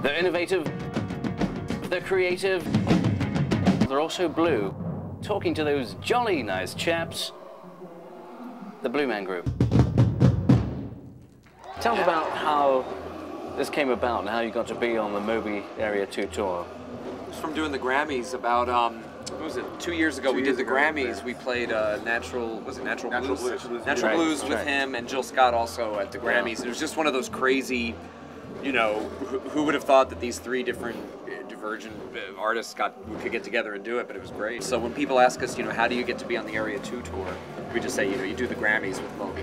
They're innovative, they're creative, they're also blue. Talking to those jolly nice chaps, the Blue Man Group. Tell us about how this came about and how you got to be on the Moby Area 2 tour. It was from doing the Grammys about, what was it, 2 years ago. We did the Grammys. Yeah. We played Natural Blues with him and Jill Scott also at the Grammys. Yeah. It was just one of those crazy, you know, who would have thought that these three different divergent artists could get together and do it, but it was great. So when people ask us, you know, how do you get to be on the Area 2 tour, we just say, you know, you do the Grammys with Moby.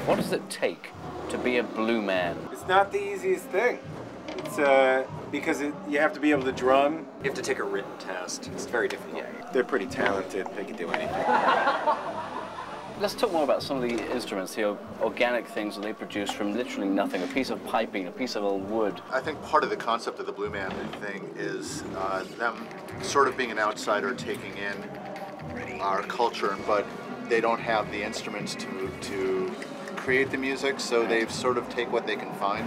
What does it take to be a blue man? It's not the easiest thing. It's because you have to be able to drum. You have to take a written test. It's very difficult. Yeah, they're pretty talented. They can do anything. Let's talk more about some of the instruments, the organic things that they produce from literally nothing. A piece of piping, a piece of old wood. I think part of the concept of the Blue Man thing is them sort of being an outsider taking in our culture, but they don't have the instruments to create the music, so they sort of take what they can find.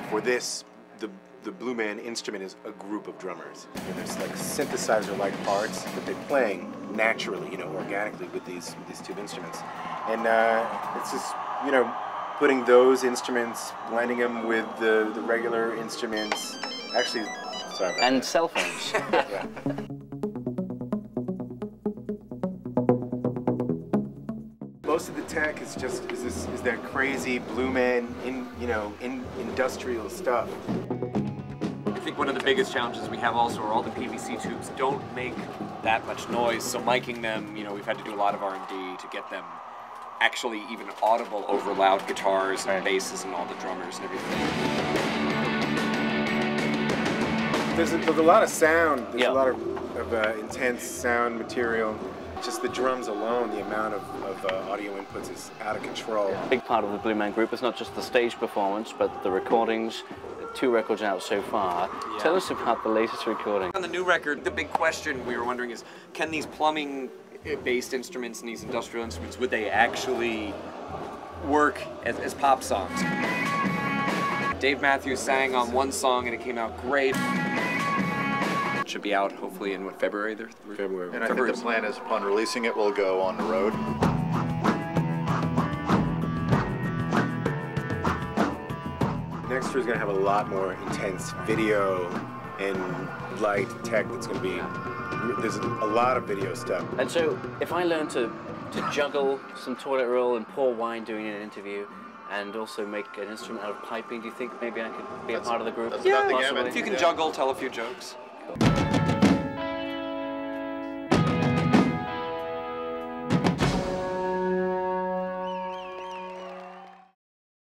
For this, the Blue Man instrument is a group of drummers. And there's like synthesizer-like parts, but they're playing naturally, you know, organically with these two instruments. And it's just, you know, putting those instruments, blending them with the regular instruments. Actually, sorry about and that. Cell phones. Yeah. Most of the tech is that crazy Blue Man, industrial stuff. I think one of the biggest challenges we have also are all the PVC tubes don't make that much noise, so miking them, you know, we've had to do a lot of R&D to get them actually even audible over loud guitars and basses and all the drummers and everything. There's a lot of sound. There's a lot of intense sound material. Just the drums alone, the amount of audio inputs is out of control. A big part of the Blue Man Group is not just the stage performance, but the recordings. 2 records out so far. Yeah. Tell us about the latest recording. On the new record, the big question we were wondering is, can these plumbing-based instruments and these industrial instruments, would they actually work as pop songs? Dave Matthews sang on one song and it came out great. It should be out hopefully in what, February? February. And I think the plan is upon releasing it, we'll go on the road. Next year is going to have a lot more intense video and light tech that's going to be, there's a lot of video stuff. And so if I learn to juggle some toilet roll and pour wine during an interview and also make an instrument out of piping, do you think maybe I could be a part of the group? Yeah, if you can juggle, tell a few jokes. Cool.